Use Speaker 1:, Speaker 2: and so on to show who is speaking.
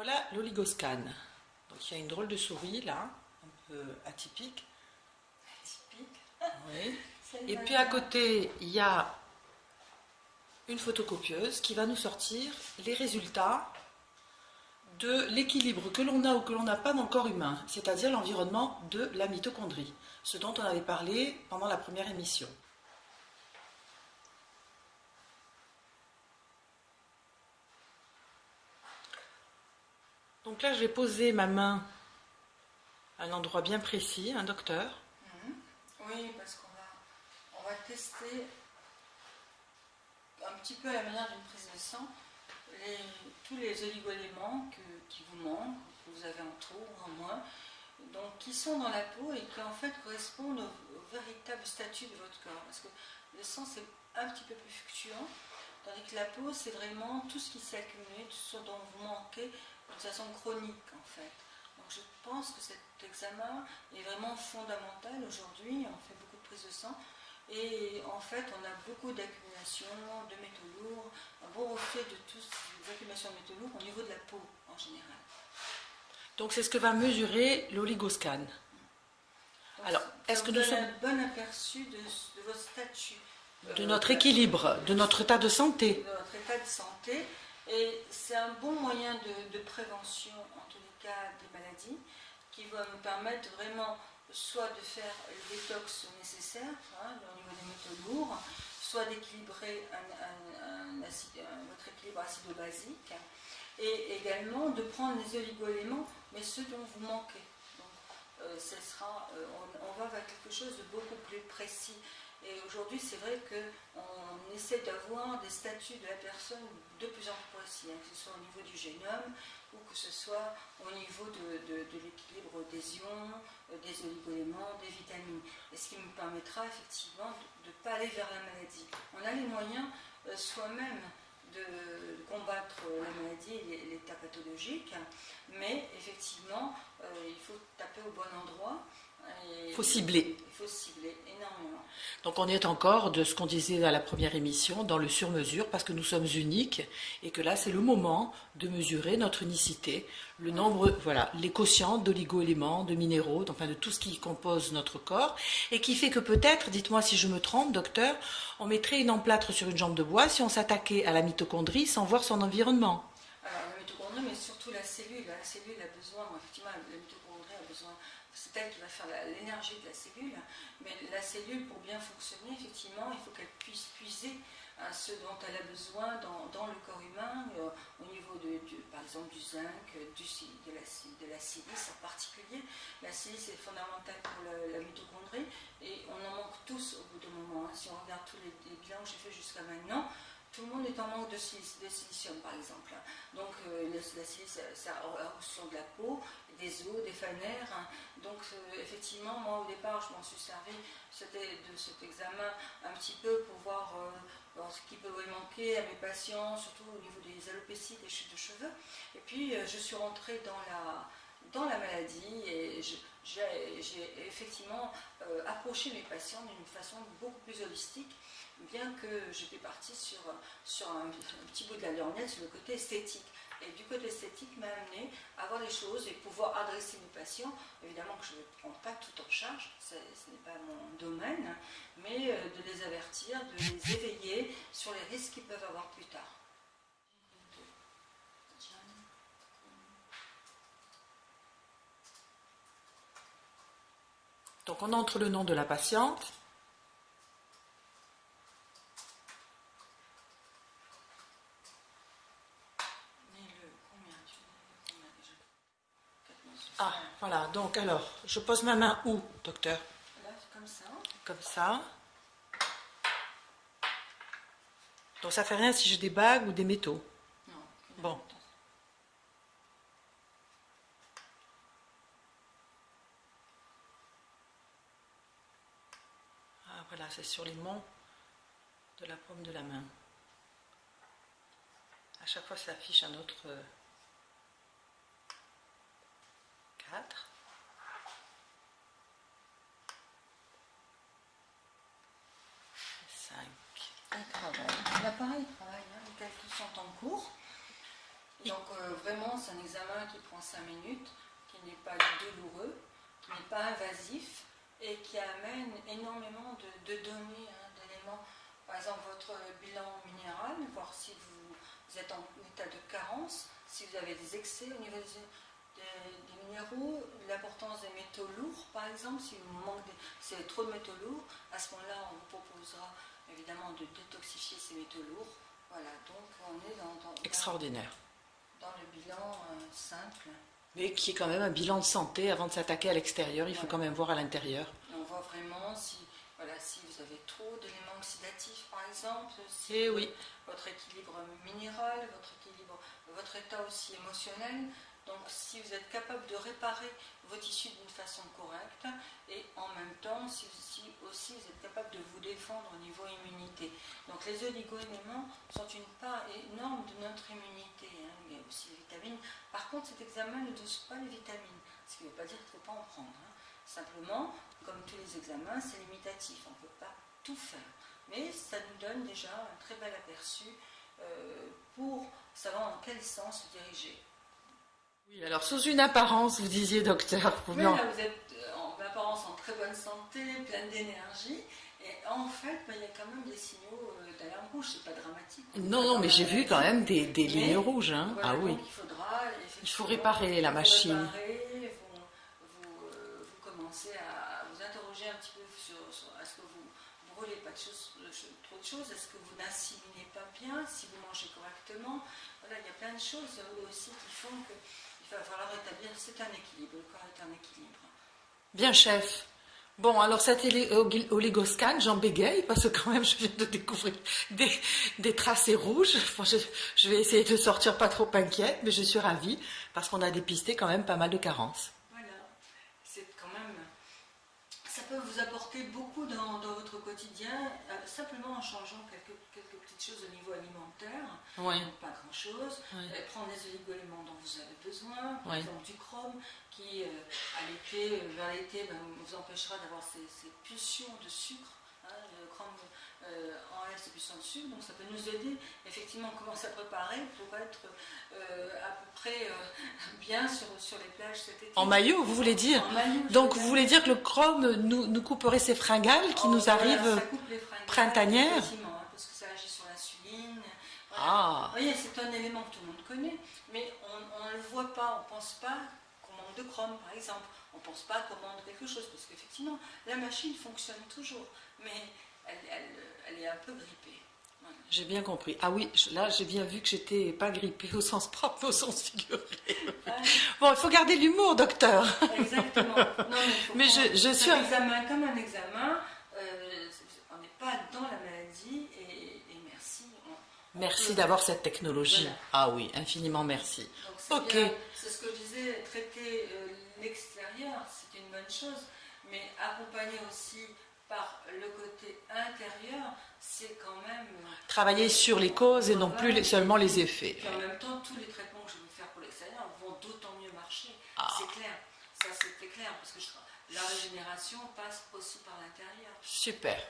Speaker 1: Voilà l'oligoscan. Donc il y a une drôle de souris là, un peu atypique.
Speaker 2: Typique.
Speaker 1: Oui. Et puis à côté, il y a une photocopieuse qui va nous sortir les résultats de l'équilibre que l'on a ou que l'on n'a pas dans le corps humain, c'est-à-dire l'environnement de la mitochondrie, ce dont on avait parlé pendant la première émission. Donc là, je vais poser ma main à un endroit bien précis, un docteur.
Speaker 2: Oui, parce on va tester un petit peu à la manière d'une prise de sang tous les oligo-éléments qui vous manquent, que vous avez en trop ou en moins, donc qui sont dans la peau et qui en fait correspondent au véritable statut de votre corps. Parce que le sang c'est un petit peu plus fluctuant, tandis que la peau c'est vraiment tout ce qui s'est accumulé, tout ce dont vous manquez de façon chronique en fait. Donc je pense que cet examen est vraiment fondamental aujourd'hui, on fait beaucoup de prises de sang. Et en fait, on a beaucoup d'accumulation de métaux lourds, un bon reflet de toutes ces accumulations de métaux lourds au niveau de la peau en général.
Speaker 1: Donc c'est ce que va mesurer l'oligoscan.
Speaker 2: Alors, est-ce que nous sommes un bon aperçu de votre statut,
Speaker 1: de notre équilibre, de notre état de santé.
Speaker 2: De notre état de santé. Et c'est un bon moyen de prévention, en tous les cas, des maladies, qui va nous permettre vraiment soit de faire le détox nécessaire au niveau des métaux lourds, soit d'équilibrer votre équilibre acido-basique, et également de prendre les oligo-éléments, mais ceux dont vous manquez. Donc, on va vers quelque chose de beaucoup plus précis. Et aujourd'hui, c'est vrai qu'on essaie d'avoir des statuts de la personne de plus en plus précis, que ce soit au niveau du génome ou que ce soit au niveau de l'équilibre des ions, des oligo-éléments, des vitamines. Et ce qui nous permettra effectivement de ne pas aller vers la maladie. On a les moyens soi-même de combattre la maladie et l'état pathologique, mais effectivement, il faut taper au bon endroit.
Speaker 1: Il faut cibler.
Speaker 2: Il faut cibler énormément.
Speaker 1: Donc on est encore de ce qu'on disait à la première émission, dans le sur-mesure, parce que nous sommes uniques, et que là c'est le moment de mesurer notre unicité, le nombre, voilà, les quotients d'oligo-éléments, de minéraux, enfin de tout ce qui compose notre corps, et qui fait que peut-être, dites-moi si je me trompe, docteur, on mettrait une emplâtre sur une jambe de bois si on s'attaquait à la mitochondrie sans voir son environnement.
Speaker 2: Alors la mitochondrie, mais surtout la cellule a besoin, effectivement, la mitochondrie a besoin. C'est elle qui va faire l'énergie de la cellule, mais la cellule, pour bien fonctionner, effectivement, il faut qu'elle puisse puiser ce dont elle a besoin dans le corps humain, au niveau, par exemple, du zinc, de la silice en particulier. La silice est fondamentale pour la mitochondrie, et on en manque tous au bout d'un moment. Si on regarde tous les bilans que j'ai fait jusqu'à maintenant, tout le monde est en manque de silicium, par exemple. Donc, la silice, ça sur de la peau, des os, des phaneres. Donc, effectivement, moi, au départ, je m'en suis servi de cet examen un petit peu pour voir ce qui pouvait manquer à mes patients, surtout au niveau des alopécies, des chutes de cheveux. Et puis, je suis rentrée dans la maladie et j'ai effectivement approché mes patients d'une façon beaucoup plus holistique, bien que j'étais partie sur un petit bout de la lorgnette sur le côté esthétique. Et du côté esthétique m'a amené à voir les choses et pouvoir adresser mes patients. Évidemment que je ne prends pas tout en charge, ce n'est pas mon domaine, mais de les avertir, de les éveiller sur les risques qu'ils peuvent avoir plus tard.
Speaker 1: Donc on entre le nom de la patiente. Ah, voilà, donc alors, je pose ma main où, docteur?
Speaker 2: Là, comme ça.
Speaker 1: Comme ça. Donc ça fait rien si j'ai des bagues ou des métaux?
Speaker 2: Non.
Speaker 1: Bon. Ah, voilà, c'est sur les monts de la paume de la main. À chaque fois, ça affiche un autre 4.
Speaker 2: L'appareil travaille, les calculs sont en cours. Donc vraiment, c'est un examen qui prend 5 minutes, qui n'est pas douloureux, qui n'est pas invasif et qui amène énormément de données, hein, d'éléments. Par exemple, votre bilan minéral, voir si vous êtes en état de carence, si vous avez des excès au niveau des minéraux, l'importance des métaux lourds, par exemple, si vous manquez, si vous avez trop de métaux lourds, à ce moment-là, on vous proposera évidemment de détoxifier ces métaux lourds. Voilà, donc on est
Speaker 1: Extraordinaire.
Speaker 2: dans le bilan simple.
Speaker 1: Mais qui est quand même un bilan de santé avant de s'attaquer à l'extérieur. Il faut quand même voir à l'intérieur.
Speaker 2: On voit vraiment si vous avez trop d'éléments oxydatifs, par exemple, si
Speaker 1: Eh oui.
Speaker 2: votre équilibre minéral, votre état aussi émotionnel. Donc, si vous êtes capable de réparer vos tissus d'une façon correcte et en même temps, si aussi vous êtes capable de vous défendre au niveau immunité. Donc, les oligo-éléments sont une part énorme de notre immunité. Hein. Il y a aussi les vitamines. Par contre, cet examen ne dose pas les vitamines, ce qui ne veut pas dire qu'il ne faut pas en prendre. Hein. Simplement, comme tous les examens, c'est limitatif. On ne peut pas tout faire. Mais ça nous donne déjà un très bel aperçu pour savoir dans quel sens se diriger.
Speaker 1: Oui, alors sous une apparence, vous disiez docteur.
Speaker 2: Oui, là, vous êtes en apparence en très bonne santé, pleine d'énergie, et en fait, il y a quand même des signaux d'alarme rouge, c'est pas dramatique.
Speaker 1: Non, mais j'ai vu quand même des lignes rouges. Hein.
Speaker 2: Voilà,
Speaker 1: ah oui. Il faut réparer la machine.
Speaker 2: Vous commencez à vous interroger un petit peu sur est-ce que vous brûlez pas trop de choses, est-ce que vous n'assimilez pas bien, si vous mangez correctement. Voilà, il y a plein de choses aussi qui font que il va falloir établir, c'est un équilibre, le corps est un équilibre.
Speaker 1: Bien, chef. Bon, alors cet oligoscan, j'en bégaye parce que quand même je viens de découvrir des tracés rouges. Enfin, je vais essayer de sortir pas trop inquiète, mais je suis ravie parce qu'on a dépisté quand même pas mal de carences.
Speaker 2: Voilà, c'est quand même, ça peut vous apporter beaucoup dans votre quotidien, simplement en changeant quelques petites choses au niveau alimentaire.
Speaker 1: Ouais.
Speaker 2: Donc pas grand chose.
Speaker 1: Ouais.
Speaker 2: Prendre les oligo-éléments dont vous avez besoin, par
Speaker 1: Ouais.
Speaker 2: exemple du chrome qui à l'été, vers l'été, vous empêchera d'avoir ces pulsions de sucre. Hein, le chrome enlève ces pulsions de sucre, donc ça peut nous aider. Effectivement, on commence à préparer pour être à peu près bien sur les plages cet été.
Speaker 1: En maillot, vous voulez dire?
Speaker 2: En maillot,
Speaker 1: donc vous voulez dire que le chrome nous couperait ces fringales qui nous arrivent
Speaker 2: ça coupe les fringales,
Speaker 1: printanières?
Speaker 2: effectivement, hein, parce que ça agit sur l'insuline. Voilà.
Speaker 1: Ah.
Speaker 2: Vous voyez, c'est un élément que tout le monde connaît, mais on ne le voit pas, on ne pense pas qu'on manque de chrome, par exemple. On ne pense pas qu'on manque quelque chose, parce qu'effectivement, la machine fonctionne toujours, mais elle est un peu grippée. Voilà.
Speaker 1: J'ai bien compris. Ah oui, là j'ai bien vu que j'étais pas grippée au sens propre, mais au sens figuré. Bon, il faut garder l'humour, docteur.
Speaker 2: Exactement. Non,
Speaker 1: mais je suis...
Speaker 2: un examen comme un examen, on n'est pas dans la maladie, et merci.
Speaker 1: Merci d'avoir cette technologie.
Speaker 2: Voilà.
Speaker 1: Ah oui, infiniment merci.
Speaker 2: Donc, c'est ce que je disais, traiter l'extérieur, c'est une bonne chose, mais accompagner aussi par le côté intérieur, c'est quand même...
Speaker 1: Travailler sur les causes et non plus seulement les effets.
Speaker 2: Et en même temps, tous les traitements que je vais faire pour l'extérieur vont d'autant mieux marcher.
Speaker 1: Ah.
Speaker 2: C'est clair, ça c'était clair, parce que la régénération passe aussi par l'intérieur.
Speaker 1: Super.